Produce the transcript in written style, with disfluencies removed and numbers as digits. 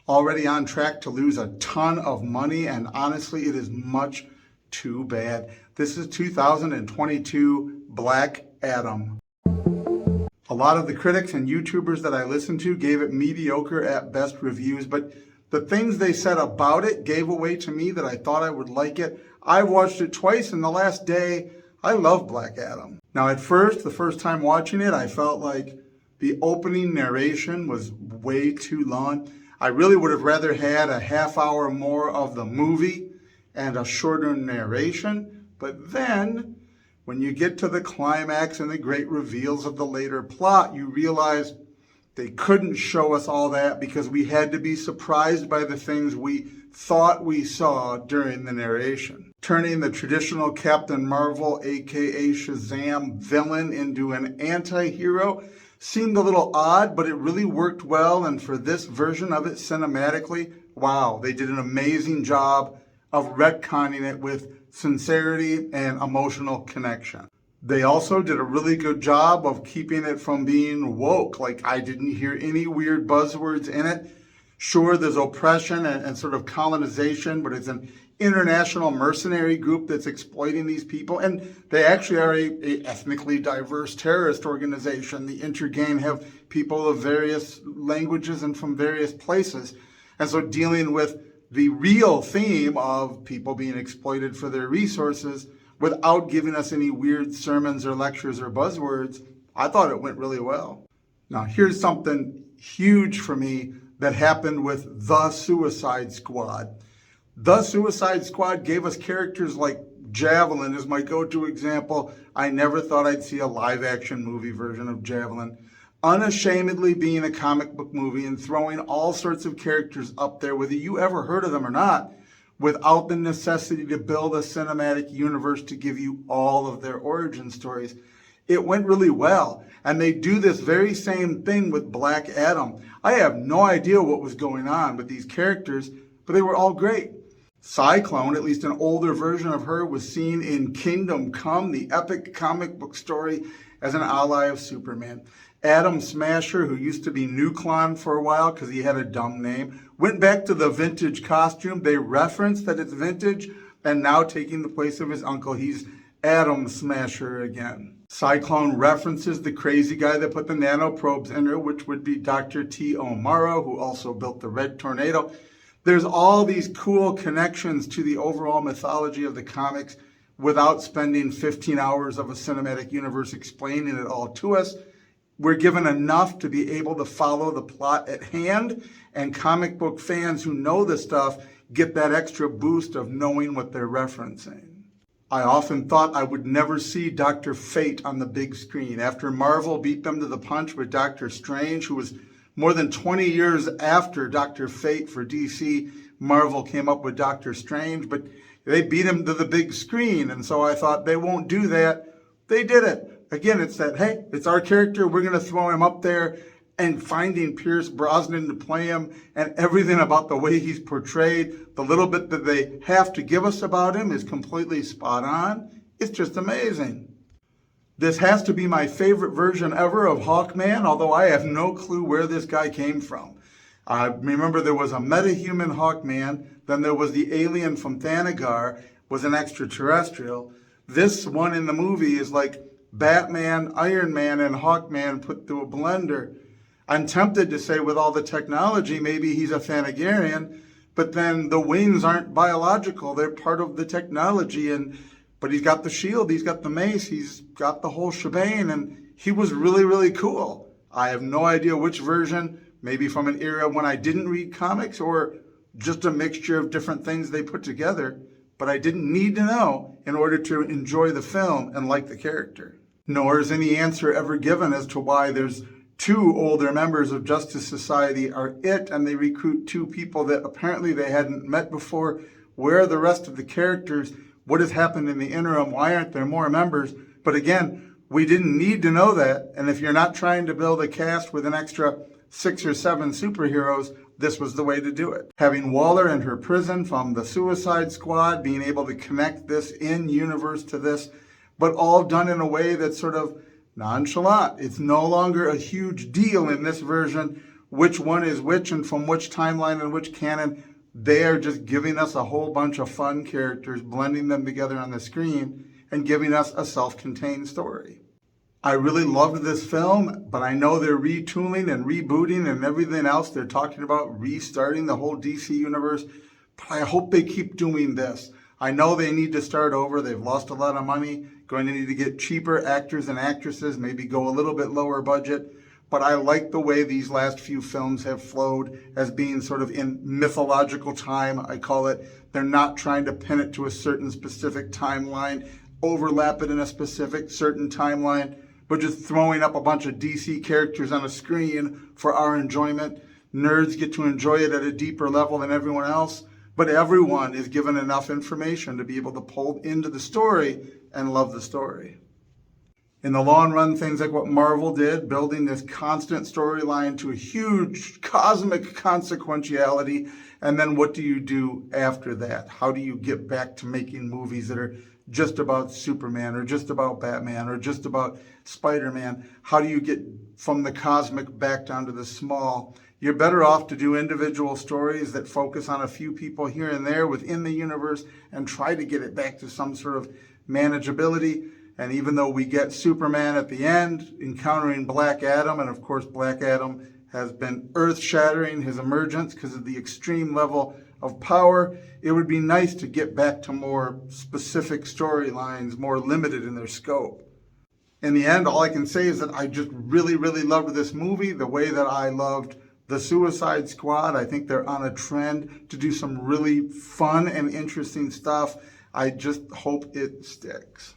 already on track to lose a ton of money, and honestly, it is much too bad. This is 2022 Black Adam. A lot of the critics and YouTubers that I listened to gave it mediocre at best reviews, but the things they said about it gave away to me that I thought I would like it. I've watched it twice in the last day. I love Black Adam. Now at first, the first time watching it, I felt like the opening narration was way too long. I really would have rather had a half hour more of the movie and a shorter narration. But then, when you get to the climax and the great reveals of the later plot, you realize they couldn't show us all that because we had to be surprised by the things we thought we saw during the narration. Turning the traditional Captain Marvel, aka Shazam, villain into an anti-hero seemed a little odd, but it really worked well, and for this version of it cinematically, wow, they did an amazing job of retconning it with sincerity and emotional connection. They also did a really good job of keeping it from being woke. Like, I didn't hear any weird buzzwords in it. Sure, there's oppression and sort of colonization, but it's an international mercenary group that's exploiting these people. And they actually are a ethnically diverse terrorist organization. The Intergang have people of various languages and from various places. And so dealing with the real theme of people being exploited for their resources without giving us any weird sermons or lectures or buzzwords, I thought it went really well. Now, here's something huge for me that happened with The Suicide Squad. The Suicide Squad gave us characters like Javelin as my go-to example. I never thought I'd see a live-action movie version of Javelin. Unashamedly being a comic book movie and throwing all sorts of characters up there, whether you ever heard of them or not, without the necessity to build a cinematic universe to give you all of their origin stories. It went really well. And they do this very same thing with Black Adam. I have no idea what was going on with these characters, but they were all great. Cyclone, at least an older version of her, was seen in Kingdom Come, the epic comic book story, as an ally of Superman. Atom Smasher, who used to be Nuklon for a while because he had a dumb name, went back to the vintage costume. They referenced that it's vintage, and now taking the place of his uncle, he's Atom Smasher again. Cyclone references the crazy guy that put the nanoprobes in her, which would be Dr. T. O'Mara, who also built the Red Tornado. There's all these cool connections to the overall mythology of the comics without spending 15 hours of a cinematic universe explaining it all to us. We're given enough to be able to follow the plot at hand, and comic book fans who know this stuff get that extra boost of knowing what they're referencing. I often thought I would never see Dr. Fate on the big screen. After Marvel beat them to the punch with Doctor Strange, who was more than 20 years after Dr. Fate for DC, Marvel came up with Doctor Strange, but they beat him to the big screen, and so I thought they won't do that. They did it. Again, it's that, hey, it's our character, we're going to throw him up there, and finding Pierce Brosnan to play him and everything about the way he's portrayed, the little bit that they have to give us about him is completely spot on. It's just amazing. This has to be my favorite version ever of Hawkman, although I have no clue where this guy came from. I remember there was a metahuman Hawkman, then there was the alien from Thanagar, was an extraterrestrial. This one in the movie is like Batman, Iron Man, and Hawkman put through a blender. I'm tempted to say with all the technology, maybe he's a Thanagarian, but then the wings aren't biological. They're part of the technology, but he's got the shield, he's got the mace, he's got the whole shebang, and he was really, really cool. I have no idea which version, maybe from an era when I didn't read comics or just a mixture of different things they put together, but I didn't need to know in order to enjoy the film and like the character. Nor is any answer ever given as to why there's two older members of Justice Society are it, and they recruit two people that apparently they hadn't met before. Where are the rest of the characters? What has happened in the interim? Why aren't there more members? But again, we didn't need to know that, and if you're not trying to build a cast with an extra 6 or 7 superheroes, this was the way to do it. Having Waller in her prison from the Suicide Squad, being able to connect this in-universe to this, but all done in a way that's sort of nonchalant. It's no longer a huge deal in this version. which one is which and from which timeline and which canon. They are just giving us a whole bunch of fun characters, blending them together on the screen, and giving us a self-contained story. I really loved this film, but I know they're retooling and rebooting and everything else. They're talking about restarting the whole DC universe, but I hope they keep doing this. I know they need to start over. They've lost a lot of money, going to need to get cheaper actors and actresses, maybe go a little bit lower budget. But I like the way these last few films have flowed as being sort of in mythological time, I call it. They're not trying to pin it to a certain specific timeline, overlap it in a specific certain timeline, but just throwing up a bunch of DC characters on a screen for our enjoyment. Nerds get to enjoy it at a deeper level than everyone else, but everyone is given enough information to be able to pull into the story and love the story. In the long run, things like what Marvel did, building this constant storyline to a huge cosmic consequentiality, and then what do you do after that? How do you get back to making movies that are just about Superman or just about Batman or just about Spider-Man? How do you get from the cosmic back down to the small? You're better off to do individual stories that focus on a few people here and there within the universe and try to get it back to some sort of manageability. And even though we get Superman at the end encountering Black Adam, and of course Black Adam has been earth-shattering, his emergence because of the extreme level of power, it would be nice to get back to more specific storylines, more limited in their scope. In the end, all I can say is that I just really, really loved this movie the way that I loved The Suicide Squad. I think they're on a trend to do some really fun and interesting stuff. I just hope it sticks.